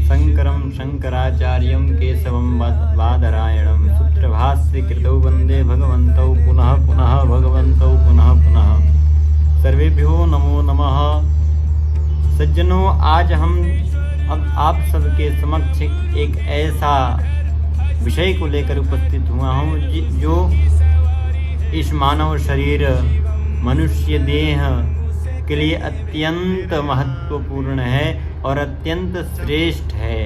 शंकरं शंकराचार्यं केशवं बादरायणं सूत्रभाष्यकृतौ वन्दे भगवन्तौ पुनः पुनः भगवन्तौ पुनः पुनः। सर्वेभ्यो नमो नमः। सज्जनों, आज हम अब आप सबके समक्ष एक ऐसा विषय को लेकर उपस्थित हुआ हूँ जो इस मानव शरीर मनुष्य देह के लिए अत्यंत महत्वपूर्ण है और अत्यंत श्रेष्ठ है।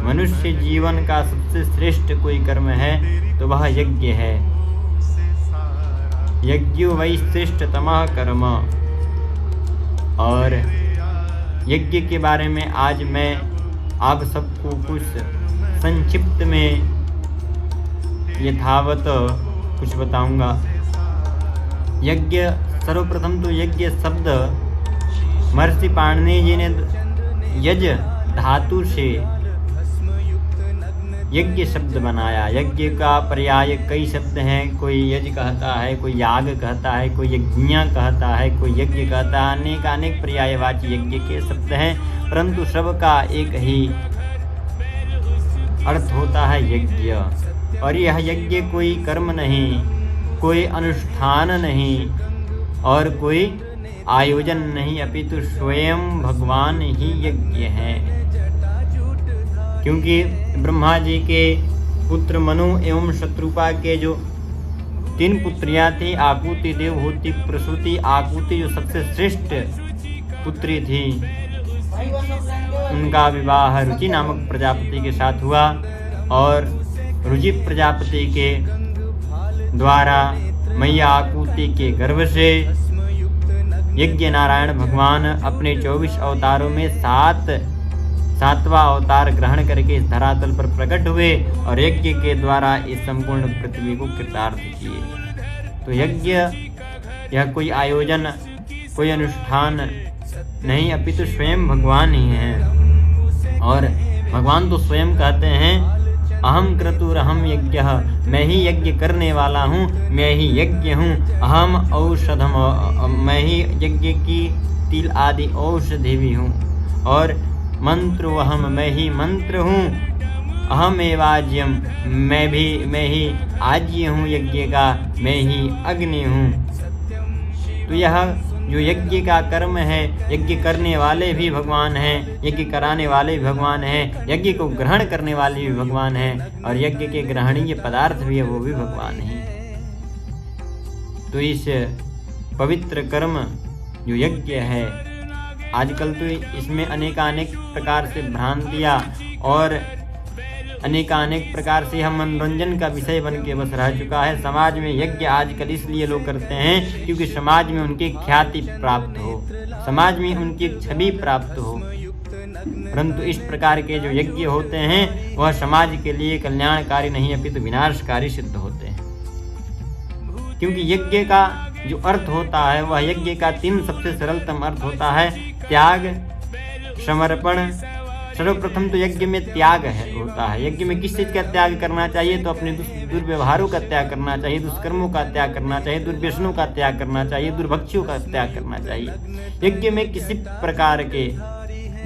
मनुष्य जीवन का सबसे श्रेष्ठ कोई कर्म है तो वह यज्ञ है। यज्ञो वै श्रेष्ठतमः कर्म। और यज्ञ के बारे में आज मैं आप सबको कुछ संक्षिप्त में यथावत कुछ बताऊंगा। यज्ञ, सर्वप्रथम तो यज्ञ शब्द महर्षि पाणिनि जी ने यज धातु से यज्ञ शब्द बनाया। यज्ञ का पर्याय कई शब्द हैं। कोई यज कहता है, कोई याग कहता है, कोई यज्ञ कहता है, कोई यज्ञ कहता है। अनेक पर्यायवाची यज्ञ के शब्द हैं, परंतु सबका एक ही अर्थ होता है यज्ञ। और यह यज्ञ कोई कर्म नहीं, कोई अनुष्ठान नहीं और कोई आयोजन नहीं, अपितु स्वयं भगवान ही यज्ञ हैं। क्योंकि ब्रह्मा जी के पुत्र मनु एवं शत्रुपा के जो 3 पुत्रियां थी, आकुति, देवहूति, प्रसूति। आकुति जो सबसे श्रेष्ठ पुत्री थी, उनका विवाह रुचि नामक प्रजापति के साथ हुआ और रुचि प्रजापति के द्वारा मैया आकुति के गर्भ से यज्ञ नारायण भगवान अपने 24 अवतारों में सातवां अवतार ग्रहण करके इस धरातल पर प्रकट हुए और यज्ञ के द्वारा इस संपूर्ण पृथ्वी को कृतार्थ किए। तो यज्ञ यह कोई आयोजन, कोई अनुष्ठान नहीं, अपितु स्वयं भगवान ही हैं। और भगवान तो स्वयं कहते हैं, अहम क्रतुरहम यज्ञ, मैं ही यज्ञ करने वाला हूँ, मैं ही यज्ञ हूँ। अहम औषधम, मैं ही यज्ञ की तिल आदि औषधि भी हूँ। और मंत्र अहम, मैं ही मंत्र हूँ। अहम एवाज्यम, मैं ही आज्य हूँ यज्ञ का, मैं ही अग्नि हूँ। तो यह जो यज्ञ का कर्म है, यज्ञ करने वाले भी भगवान हैं, यज्ञ कराने वाले भी भगवान हैं, यज्ञ को ग्रहण करने वाले भी भगवान हैं और यज्ञ के ग्रहणीय पदार्थ भी है वो भी भगवान हैं। तो इस पवित्र कर्म जो यज्ञ है, आजकल तो इसमें अनेकानेक प्रकार से भ्रांतियाँ और अनेकानेक प्रकार से हम मनोरंजन का विषय बन के बस रह चुका है। समाज में यज्ञ आजकल इसलिए लोग करते हैं क्योंकि समाज में उनकी ख्याति प्राप्त हो, समाज में उनकी छवि प्राप्त हो। परंतु इस प्रकार के जो यज्ञ होते हैं वह समाज के लिए कल्याणकारी नहीं, अपितु विनाशकारी सिद्ध होते हैं। क्योंकि यज्ञ का जो अर्थ होता है वह यज्ञ का 3 सबसे सरलतम अर्थ होता है, त्याग, समर्पण। सर्वप्रथम तो यज्ञ में त्याग होता है। यज्ञ में किस चीज़ का त्याग करना चाहिए? तो अपने दुर्व्यवहारों का त्याग करना चाहिए, दुष्कर्मों का त्याग करना चाहिए, दुर्व्यसनों का त्याग करना चाहिए, दुर्भक्षियों का त्याग करना चाहिए। यज्ञ में किसी प्रकार के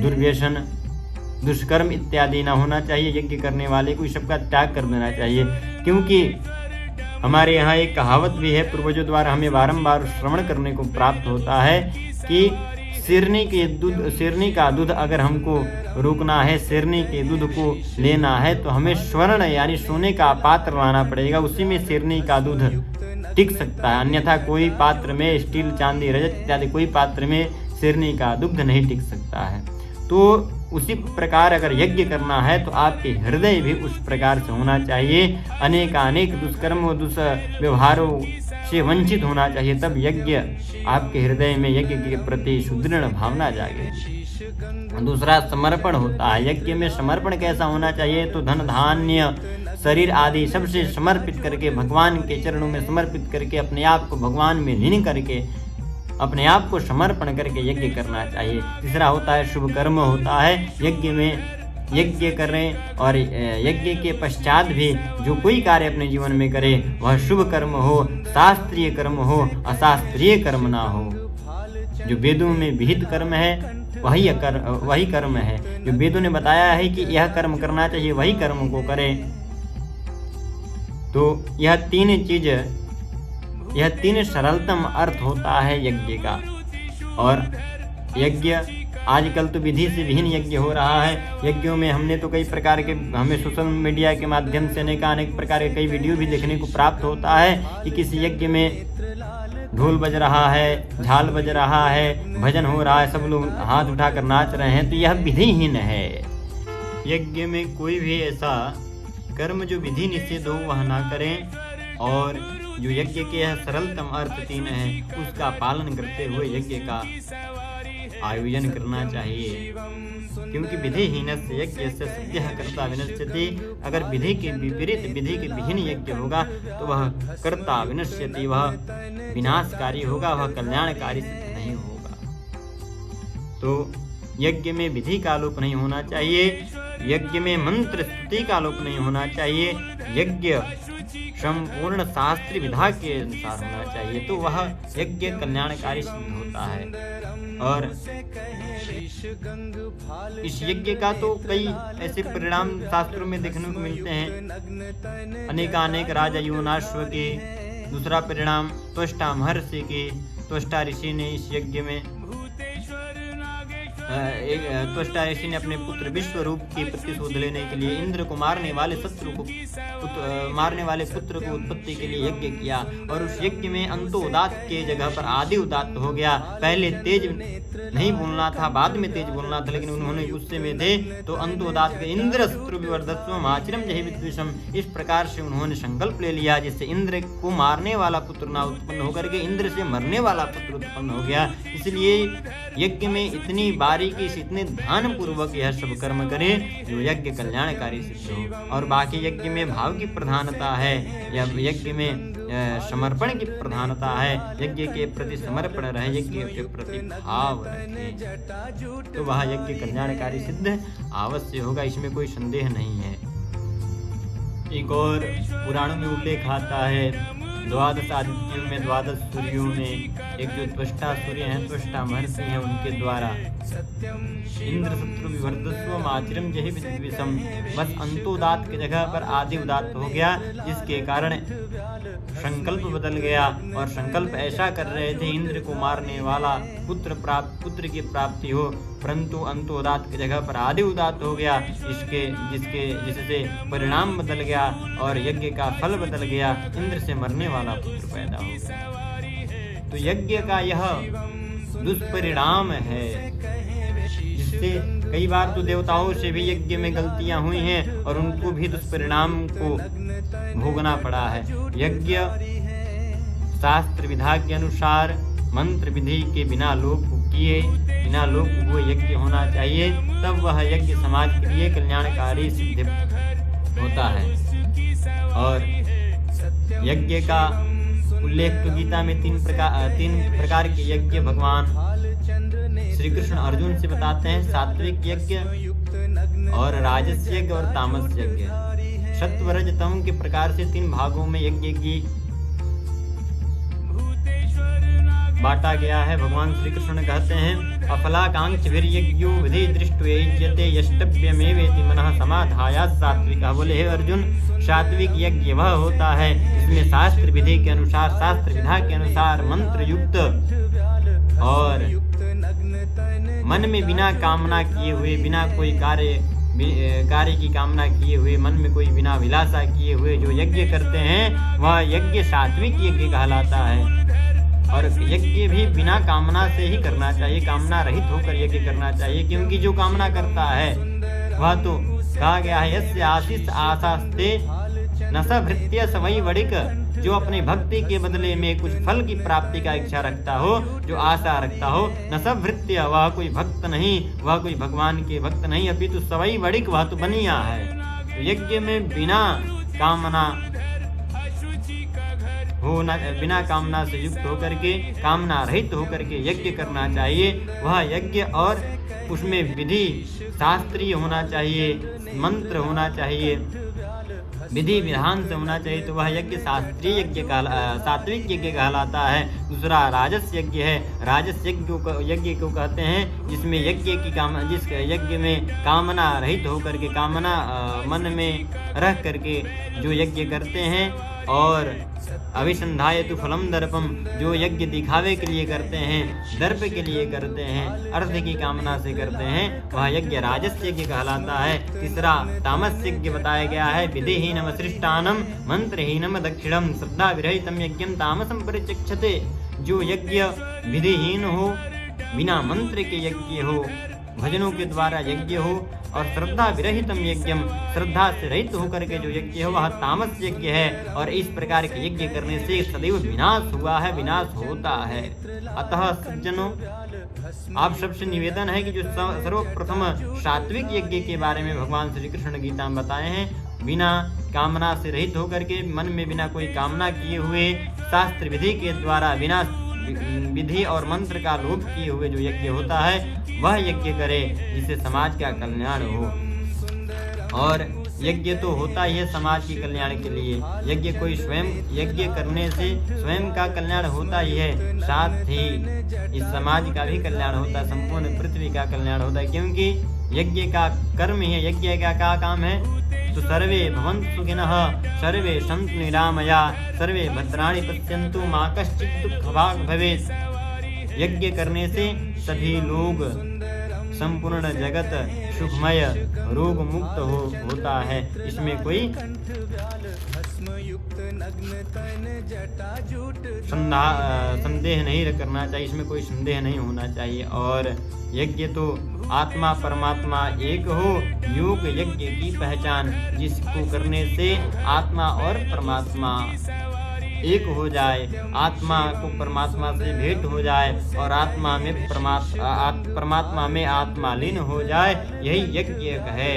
दुर्व्यसन, दुष्कर्म इत्यादि ना होना चाहिए। यज्ञ करने वाले को सबका त्याग कर देना चाहिए। क्योंकि हमारे यहाँ एक कहावत भी है, पूर्वजों द्वारा हमें बारंबार श्रवण करने को प्राप्त होता है कि शेरनी का दूध अगर हमको रोकना है, शेरनी के दूध को लेना है तो हमें स्वर्ण यानी सोने का पात्र लाना पड़ेगा, उसी में शेरनी का दूध टिक सकता है। अन्यथा कोई पात्र में स्टील, चांदी, रजत इत्यादि कोई पात्र में शेरनी का दुग्ध नहीं टिक सकता है। तो उसी प्रकार अगर यज्ञ करना है तो आपके हृदय भी उस प्रकार से होना चाहिए। अनेकानेक दुष्कर्मों, दुष्व्यवहारों से वंचित होना चाहिए, तब यज्ञ आपके हृदय में यज्ञ के प्रति सुदृढ़ भावना जागे। दूसरा समर्पण होता है। यज्ञ में समर्पण कैसा होना चाहिए? तो धन, धान्य, शरीर आदि सबसे समर्पित करके, भगवान के चरणों में समर्पित करके, अपने आप को भगवान में लीन करके, अपने आप को समर्पण करके यज्ञ करना चाहिए। तीसरा होता है शुभ कर्म होता है। यज्ञ में यज्ञ करें और यज्ञ के पश्चात भी जो कोई कार्य अपने जीवन में करे वह शुभ कर्म हो, शास्त्रीय कर्म हो, अशास्त्रीय कर्म ना हो। जो वेदों में विहित कर्म है वही कर्म है। जो वेदों ने बताया है कि यह कर्म करना चाहिए, वही कर्म को करें। तो यह तीन सरलतम अर्थ होता है यज्ञ का। और यज्ञ आजकल तो विधि से विहीन यज्ञ हो रहा है। यज्ञों में हमने तो कई प्रकार के, हमें सोशल मीडिया के माध्यम से अनेक प्रकार के कई वीडियो भी देखने को प्राप्त होता है कि किसी यज्ञ में ढोल बज रहा है, झाल बज रहा है, भजन हो रहा है, सब लोग हाथ उठाकर नाच रहे हैं, तो यह विधिहीन है। यज्ञ में कोई भी ऐसा कर्म जो विधि निषेध हो वह ना करें। और जो यज्ञ के यह सरलतम अर्थ 3 हैं, उसका पालन करते हुए यज्ञ का आयोजन करना चाहिए। क्योंकि विधिहीनस्य यज्ञस्य सद्यः कर्ता विनश्यति। अगर विधि के विपरीत, विधि के विहीन यज्ञ होगा तो वह कर्ता विनश्यति, वह विनाशकारी होगा, वह कल्याणकारी सिद्ध नहीं होगा। तो यज्ञ में विधि का आलोप नहीं होना चाहिए, यज्ञ में मंत्र स्तुति का आलोप नहीं होना चाहिए, यज्ञ संपूर्ण शास्त्रीय विधा के अनुसार होना चाहिए, तो वह यज्ञ कल्याणकारी सिद्ध होता है। और इस यज्ञ का तो कई ऐसे परिणाम शास्त्रों में देखने को मिलते हैं। अनेकानेक राजा योनाश्व के, दूसरा परिणाम त्वष्टा महर्षि के। त्वष्टा ऋषि ने इस यज्ञ में त्वष्टा ऋषि ने अपने पुत्र विश्वरूप की प्रतिशोध लेने के लिए इंद्र को मारने वाले पुत्र को उत्पत्ति के लिए यज्ञ किया। और उस यज्ञ में अंतोदात के जगह पर आदि उदात हो गया। पहले तेज नहीं बोलना था, बाद में तेज बोलना था, लेकिन उन्होंने गुस्से में थे तो अंतोदात के इंद्र शत्रु विवर्धस्वम आचरम जहि विद्विषम, इस प्रकार से उन्होंने संकल्प ले लिया जिससे इंद्र को मारने वाला पुत्र ना उत्पन्न होकर के इंद्र से मरने वाला पुत्र उत्पन्न हो गया। इसलिए यज्ञ में इतनी बारीकी से, इतने ध्यान पूर्वक यह सब कर्म करें जो यज्ञ कल्याणकारी सिद्ध हो। और बाकी यज्ञ में भाव की प्रधानता है, यज्ञ में समर्पण की प्रधानता है। यज्ञ के प्रति समर्पण रहे, यज्ञ के प्रति भाव रखें, तो वह यज्ञ कल्याणकारी सिद्ध अवश्य होगा, इसमें कोई संदेह नहीं है। एक और पुराणों में उल्लेख आता है, द्वादश आदित्यों में, द्वादश सूर्यों में एक जो त्वष्टा सूर्य हैं, त्वष्टा महर्षि हैं, उनके द्वारा इंद्र शत्रु विवर्धस्वम आचरम जहि विद्विषम, बस अंतोदात की जगह पर आदि उदात हो गया, जिसके कारण संकल्प बदल गया। और संकल्प ऐसा कर रहे थे इंद्र को मारने वाला पुत्र की प्राप्ति हो, परंतु अंतोदात की जगह पर आदि उदात हो गया, जिससे परिणाम बदल गया और यज्ञ का फल बदल गया, इंद्र से मरने वाला पुत्र पैदा हो गया। तो यज्ञ का यह दुष्परिणाम है, जिससे कई बार तो देवताओं से भी यज्ञ में गलतियां हुई हैं और उनको भी दुष्परिणाम को भोगना पड़ा है। यज्ञ शास्त्र विधा के अनुसार मंत्र विधि के बिना लोप हुए यज्ञ होना चाहिए, तब वह यज्ञ समाज के लिए कल्याणकारी सिद्ध होता है। और यज्ञ का उल्लेख तो गीता में तीन प्रकार के यज्ञ भगवान श्री कृष्ण अर्जुन से बताते हैं, सात्विक यज्ञ और राजस यज्ञ और तामस यज्ञ। सत्व रज तम के प्रकार से 3 भागों में यज्ञ की बांटा गया है। भगवान श्री कृष्ण कहते हैं, अफलाकांक्ष वीर्यज्ञो विधि दृष्टुयज्यते यष्टव्यमेवेति मनः समाधाया सात्विक। बोले हे अर्जुन, सात्विक यज्ञ वह होता है इसमें शास्त्र विधि के अनुसार, शास्त्र विधा के अनुसार मंत्र युक्त और मन में बिना कामना किए हुए, बिना कोई कार्य की कामना किए हुए, मन में कोई बिना विलासा किए हुए जो यज्ञ करते हैं वह यज्ञ सात्विक यज्ञ कहलाता है। और यज्ञ भी बिना कामना से ही करना चाहिए, कामना रहित होकर यज्ञ करना चाहिए, क्योंकि जो कामना करता है वह तो कहा गया है, यस्य आशीष आशास्ते न स भृत्य सवै वडिक, जो अपनी भक्ति के बदले में कुछ फल की प्राप्ति का इच्छा रखता हो, जो आशा रखता हो, न स भृत्य, वह कोई भक्त नहीं, वह कोई भगवान के भक्त नहीं, अपितु सवै वडिक, वह तो बनिया है। तो यज्ञ में बिना कामना से युक्त होकर के, कामना रहित होकर के यज्ञ करना चाहिए। वह यज्ञ और उसमें विधि शास्त्रीय होना चाहिए, मंत्र होना चाहिए विधि विधान से होना चाहिए तो वह यज्ञ शास्त्रीय यज्ञ सात्विक यज्ञ कहलाता है। दूसरा राजस यज्ञ है। राजस यज्ञ को कहते हैं जिसमें जिस यज्ञ में कामना रहित होकर के कामना मन में रख करके जो यज्ञ करते हैं, और अभिसंधाय तु फलम दर्पम, जो यज्ञ दिखावे के लिए करते हैं, दर्प के लिए करते हैं, अर्थ की कामना से करते हैं, वह यज्ञ राजस यज्ञ कहलाता है। तीसरा तामस यज्ञ बताया गया है। विधिहीनम सृष्टानम मंत्रहीनम दक्षिणम श्रद्धा विरहितम यज्ञम तामसम परिचक्षते। जो यज्ञ विधिहीन हो, बिना मंत्र के यज्ञ हो, भजनों के द्वारा यज्ञ हो, और श्रद्धा विरहितम यज्ञम, श्रद्धा से रहित होकर के जो यज्ञ है वह तामस यज्ञ है। और इस प्रकार के यज्ञ करने से सदैव विनाश हुआ है, विनाश होता है। अतः सज्जनों, आप सबसे निवेदन है कि जो सर्वप्रथम सात्विक यज्ञ के बारे में भगवान श्री कृष्ण गीता में बताए हैं, बिना कामना से रहित होकर के, मन में बिना कोई कामना किए हुए, शास्त्र विधि के द्वारा बिना विधि और मंत्र का लोप किए हुए जो यज्ञ होता है वह यज्ञ करे, जिससे समाज का कल्याण हो। और यज्ञ तो होता ही है समाज के कल्याण के लिए। यज्ञ कोई स्वयं यज्ञ करने से स्वयं का कल्याण होता ही है, साथ ही इस समाज का भी कल्याण होता है, संपूर्ण पृथ्वी का कल्याण होता है। क्योंकि यज्ञ का कर्म ही है। यज्ञ का क्या काम है? तो सर्वे भवन्तु सुखिनः, सर्वे सन्तु निरामया, सर्वे भद्राणि पश्यन्तु मा कश्चित् दुःखभाग् भवेत्। यज्ञ करने से सभी लोग, संपूर्ण जगत सुखमय, रोग मुक्त होता है। इसमें कोई संदेह नहीं करना चाहिए, इसमें कोई संदेह नहीं होना चाहिए। और यज्ञ तो आत्मा परमात्मा एक हो, योग यज्ञ की पहचान, जिसको करने से आत्मा और परमात्मा एक हो जाए, आत्मा को परमात्मा से भेंट हो जाए और आत्मा में परमात्मा में आत्मा लीन हो जाए, यही यज्ञ है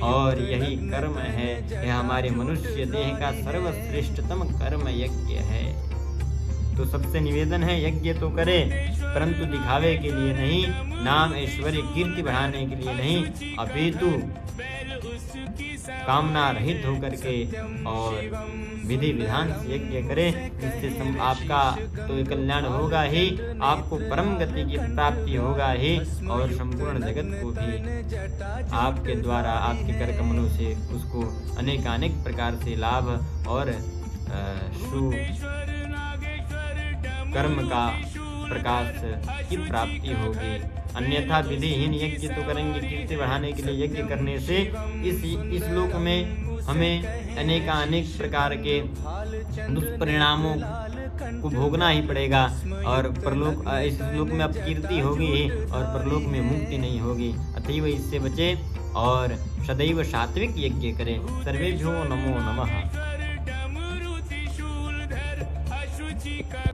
और यही कर्म है। यह हमारे मनुष्य देह का सर्वश्रेष्ठतम कर्म यज्ञ है। तो सबसे निवेदन है, यज्ञ तो करे परंतु दिखावे के लिए नहीं, नाम ऐश्वर्य कीर्ति बढ़ाने के लिए नहीं, अपितु कामना रहित होकर के और विधि विधान से यज्ञ करे, जिससे आपका तो कल्याण होगा ही, आपको परम गति की प्राप्ति होगा ही, और संपूर्ण जगत को भी आपके द्वारा, आपके कर कमलों से उसको अनेकानेक प्रकार से लाभ और कर्म का प्रकाश की प्राप्ति होगी। अन्यथा विधिहीन यज्ञ तो करेंगे कीर्ति बढ़ाने के लिए, यज्ञ करने से इस लोक में हमें अनेक प्रकार के दुष्परिणामों को भोगना ही पड़ेगा, और परलोक, इस लोक में अब कीर्ति होगी ही और परलोक में मुक्ति नहीं होगी। अतएव इससे बचे और सदैव सात्विक यज्ञ करें। सर्वेभ्यो नमो नमः।